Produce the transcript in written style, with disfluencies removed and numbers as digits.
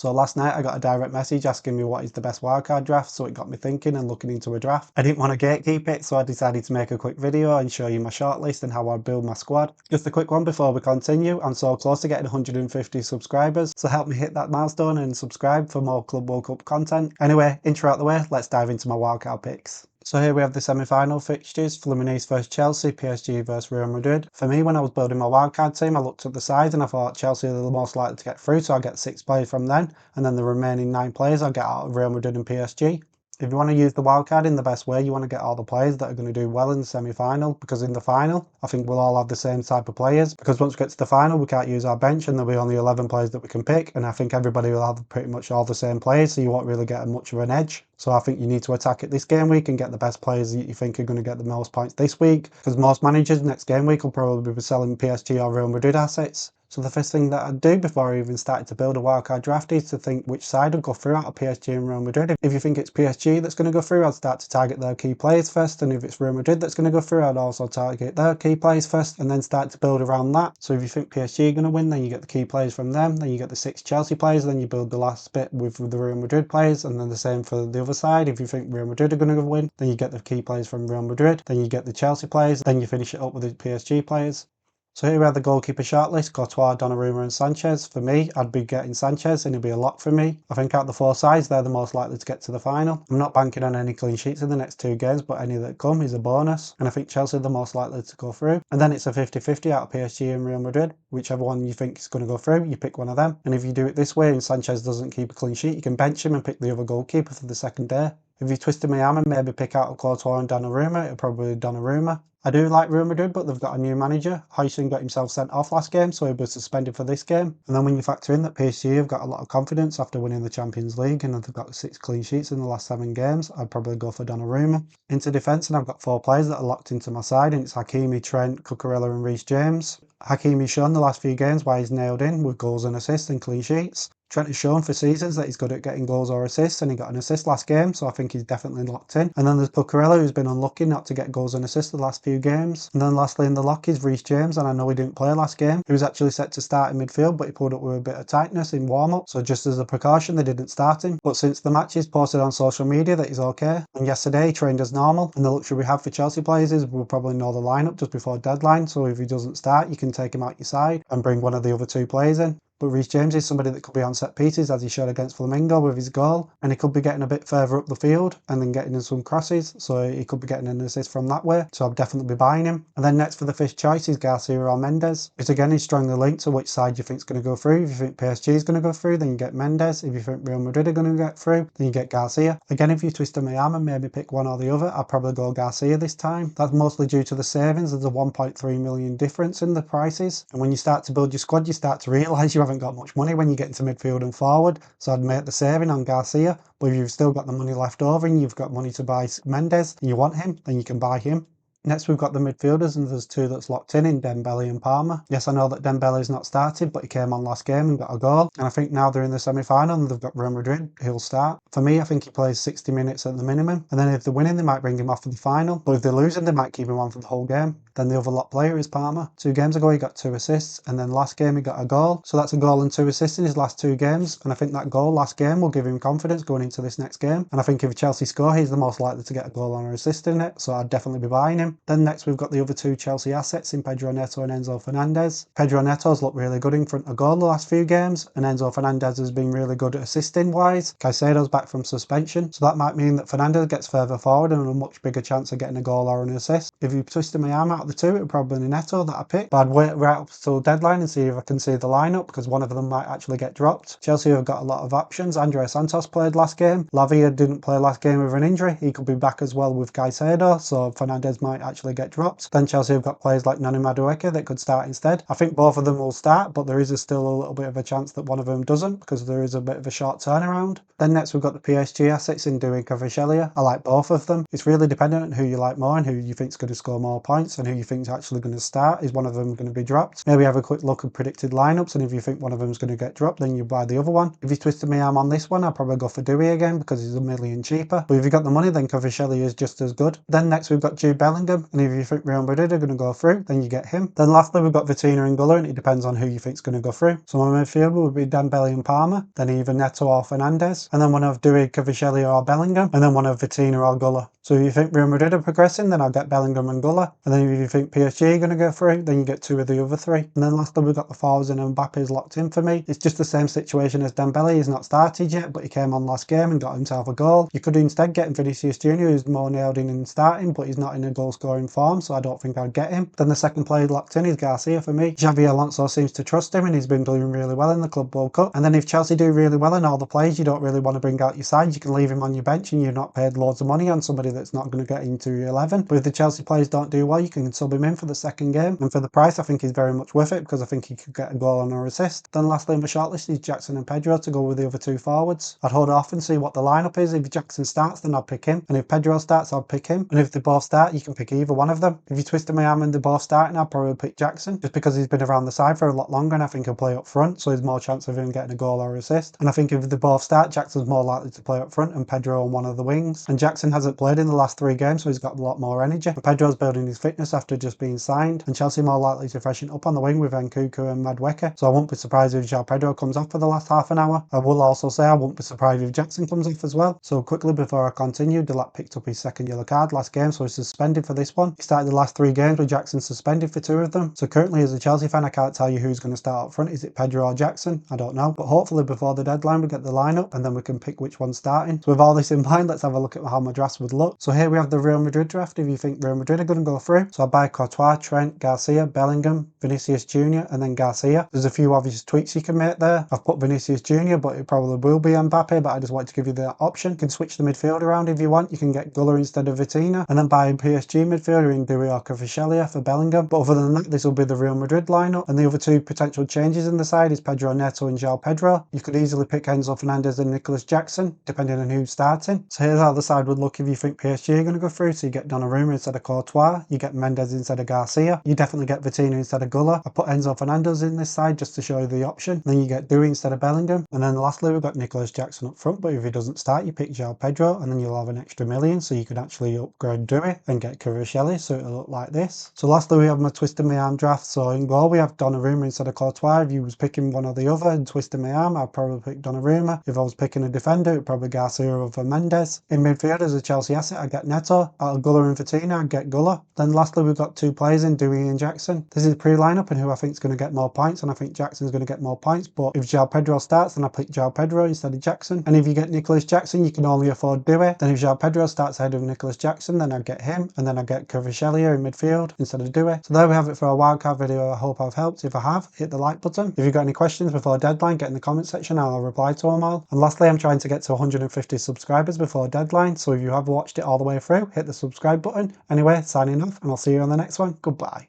So last night I got a direct message asking me what is the best wildcard draft, so it got me thinking and looking into a draft. I didn't want to gatekeep it, so I decided to make a quick video and show you my shortlist and how I build my squad. Just a quick one before we continue. I'm so close to getting 150 subscribers, so help me hit that milestone and subscribe for more Club World Cup content. Anyway, intro out the way, let's dive into my wildcard picks. So here we have the semi-final fixtures, Fluminense vs Chelsea, PSG vs Real Madrid. For me, when I was building my wildcard team, I looked at the sides and I thought Chelsea are the most likely to get through, so I'll get 6 players from them, and then the remaining 9 players I'll get out of Real Madrid and PSG. If you want to use the wildcard in the best way, you want to get all the players that are going to do well in the semi-final, because in the final, I think we'll all have the same type of players, because once we get to the final, we can't use our bench and there'll be only 11 players that we can pick, and I think everybody will have pretty much all the same players, so you won't really get much of an edge. So I think you need to attack it this game week and get the best players that you think are going to get the most points this week, because most managers next game week will probably be selling PSG or Real Madrid assets. So the first thing that I'd do before I even started to build a wildcard draft is to think which side would go through out of PSG and Real Madrid. If you think it's PSG that's going to go through, I'd start to target their key players first, and if it's Real Madrid that's going to go through, I'd also target their key players first and then start to build around that. So if you think PSG are going to win, then you get the key players from them, then you get the 6 Chelsea players, then you build the last bit with the Real Madrid players, and then the same for the other side. If you think Real Madrid are going to win, then you get the key players from Real Madrid, then you get the Chelsea players, then you finish it up with the PSG players. So here we have the goalkeeper shortlist, Courtois, Donnarumma and Sanchez. For me, I'd be getting Sanchez and he'll be a lock for me. I think out of the 4 sides, they're the most likely to get to the final. I'm not banking on any clean sheets in the next 2 games, but any that come is a bonus. And I think Chelsea are the most likely to go through. And then it's a 50-50 out of PSG and Real Madrid. Whichever one you think is going to go through, you pick one of them. And if you do it this way and Sanchez doesn't keep a clean sheet, you can bench him and pick the other goalkeeper for the second day. If you twisted my arm and maybe pick out Courtois and Donnarumma, it'll probably be Donnarumma. I do like Real Madrid, but they've got a new manager. Huijsen got himself sent off last game, so he was suspended for this game. And then when you factor in that PSG have got a lot of confidence after winning the Champions League and they've got 6 clean sheets in the last 7 games, I'd probably go for Donnarumma. Into defence, and I've got 4 players that are locked into my side, and it's Hakimi, Trent, Cucurella and Reece James. Hakimi's shown the last few games why he's nailed in with goals and assists and clean sheets. Trent has shown for seasons that he's good at getting goals or assists, and he got an assist last game, so I think he's definitely locked in. And then there's Cucurella, who's been unlucky not to get goals and assists the last few games. And then lastly in the lock is Reece James, and I know he didn't play last game. He was actually set to start in midfield, but he pulled up with a bit of tightness in warm-up, so just as a precaution they didn't start him. But since the match, he's posted on social media that he's okay. And yesterday he trained as normal, and the luxury we have for Chelsea players is we'll probably know the lineup just before deadline, so if he doesn't start you can take him out your side and bring one of the other 2 players in. But Reece James is somebody that could be on set pieces, as he showed against Flamengo with his goal, and he could be getting a bit further up the field and then getting in some crosses, so he could be getting an assist from that way, so I'll definitely be buying him. And then next for the 5th choice is Garcia or Mendes, which again is strongly linked to which side you think is going to go through. If you think PSG is going to go through, then you get Mendes. If you think Real Madrid are going to get through, then you get Garcia. Again, if you twisted my arm and maybe pick one or the other, I'd probably go Garcia this time. That's mostly due to the savings. There's a 1.3 million difference in the prices, and when you start to build your squad, you start to realise you haven't got much money when you get into midfield and forward, so I'd make the saving on Garcia. But if you've still got the money left over and you've got money to buy Mendes and you want him, then you can buy him. Next we've got the midfielders, and there's 2 that's locked in Dembele and Palmer. Yes, I know that Dembele's not started, but he came on last game and got a goal. And I think now they're in the semi-final and they've got Real Madrid, he'll start. For me, I think he plays 60 minutes at the minimum. And then if they're winning, they might bring him off for the final. But if they're losing, they might keep him on for the whole game. Then the other lock player is Palmer. 2 games ago he got 2 assists, and then last game he got a goal. So that's a goal and 2 assists in his last 2 games. And I think that goal last game will give him confidence going into this next game. And I think if Chelsea score, he's the most likely to get a goal or an assist in it. So I'd definitely be buying him. Then next we've got the other 2 Chelsea assets in Pedro Neto and Enzo Fernandez. Pedro Neto's looked really good in front of goal the last few games, and Enzo Fernandez has been really good at assisting wise. Caicedo's back from suspension, so that might mean that Fernandez gets further forward and a much bigger chance of getting a goal or an assist. If you twisted my arm out of the 2, it would probably be Neto that I pick, but I'd wait right up till deadline and see if I can see the lineup, because one of them might actually get dropped. Chelsea have got a lot of options. Andre Santos played last game. Lavia didn't play last game with an injury. He could be back as well with Caicedo, so Fernandez might actually get dropped. Then Chelsea have got players like Nani Madueke that could start instead. I think both of them will start, but there is still a little bit of a chance that one of them doesn't, because there is a bit of a short turnaround. Then next we've got the PSG assets in Duin Kvaratskhelia. I like both of them. It's really dependent on who you like more and who you think is going to score more points and who you think is actually going to start. Is one of them going to be dropped? Maybe have a quick look at predicted lineups, and if you think one of them is going to get dropped, then you buy the other one. If you twisted my arm on this one, I'd probably go for Dewey again because he's $1 million cheaper. But if you got the money, then Kvaratskhelia is just as good. Then next we've got Jude Bellingham, and if you think Real Madrid are going to go through, then you get him. Then lastly we've got Vitinha and Guller, and it depends on who you think is going to go through. So my midfield would be Dembele and Palmer, then either Neto or Fernandes, and then one of Dewey, Kvaratskhelia or Bellingham, and then one of Vitinha or Guller. So if you think Real Madrid are progressing, then I'll get Bellingham and Guller. And then if you think PSG are going to go through, then you get two of the other three. And then lastly we've got the forwards, and Mbappe is locked in for me. It's just the same situation as Dembele. He's not started yet, but he came on last game and got himself a goal. You could instead get Vinicius Junior, who's more nailed in starting, but he's not in a goal scoring form, so I don't think I'd get him. Then the second player locked in is Garcia for me. Xavi Alonso seems to trust him, and he's been doing really well in the Club World Cup. And then if Chelsea do really well and all the players you don't really want to bring out your side, you can leave him on your bench and you're not paid loads of money on somebody that's not going to get into your 11. But if the Chelsea players don't do well, you can sub him in for the second game. And for the price, I think he's very much worth it because I think he could get a goal and an assist. Then lastly in my shortlist is Jackson and Pedro to go with the other two forwards. I'd hold off and see what the lineup is. If Jackson starts, then I'd pick him. And if Pedro starts, I'd pick him. And if they both start, you can pick either one of them. If you twisted my arm and they're both starting, I'd probably pick Jackson, just because he's been around the side for a lot longer and I think he'll play up front, so there's more chance of him getting a goal or assist. And I think if they both start, Jackson's more likely to play up front and Pedro on one of the wings. And Jackson hasn't played in the last 3 games, so he's got a lot more energy. And Pedro's building his fitness after just being signed. And Chelsea more likely to freshen up on the wing with Nkunku and Madueke. So I won't be surprised if João Pedro comes off for the last half an hour. I will also say I won't be surprised if Jackson comes off as well. So quickly before I continue, Delap picked up his second yellow card last game, so he's suspended for this one. He started the last 3 games with Jackson suspended for 2 of them. So currently as a Chelsea fan, I can't tell you who's going to start up front. Is it Pedro or Jackson? I don't know. But hopefully before the deadline we get the lineup and then we can pick which one's starting. So with all this in mind, let's have a look at how my drafts would look. So here we have the Real Madrid draft. If you think Real Madrid are going to go through, so I buy Courtois, Trent, Garcia, Bellingham, Vinicius Junior and then Garcia. There's a few obvious tweaks you can make there. I've put Vinicius Junior, but it probably will be Mbappe, but I just want to give you that option. You can switch the midfield around if you want. You can get Guller instead of Vitinha and then buy a PSG midfielder in Dewey or Kvaratskhelia for Bellingham. But other than that, this will be the Real Madrid lineup. And the other 2 potential changes in the side is Pedro Neto and João Pedro. You could easily pick Enzo Fernandez and Nicolas Jackson, depending on who's starting. So here's how the side would look if you think PSG are going to go through. So you get Donnarumma instead of Courtois, you get Mendes instead of Garcia, you definitely get Vitinha instead of Guller. I put Enzo Fernandez in this side just to show you the option. Then you get Dewey instead of Bellingham. And then lastly we've got Nicolas Jackson up front, but if he doesn't start, you pick João Pedro and then you'll have an extra million, so you could actually upgrade Dewey and get Kvaratskhelia, so it'll look like this. So lastly we have my twisting my arm draft. So in goal we have Donnarumma instead of Courtois. If you was picking one or the other and twisting my arm, I'd probably pick Donnarumma. If I was picking a defender, it'd probably Garcia over Mendes. In midfield as a Chelsea asset, I get Neto. Out of Guller and Vitinha, I get Guller. Then lastly we've got 2 players in Dewey and Jackson. This is pre-lineup and who I think is going to get more points, and I think Jackson's going to get more points, but if João Pedro starts, then I pick João Pedro instead of Jackson. And if you get Nicolas Jackson, you can only afford Dewey. Then if João Pedro starts ahead of Nicolas Jackson, then I get him, and then I get Kvaratskhelia in midfield instead of Dewey. So there we have it for a wildcard video. I hope I've helped. If I have, hit the like button. If you've got any questions before deadline, get in the comment section and I'll reply to them all. And lastly, I'm trying to get to 150 subscribers before deadline, so if you have watched it all the way through, hit the subscribe button. Anyway, signing off, and I'll see you on the next one. Goodbye.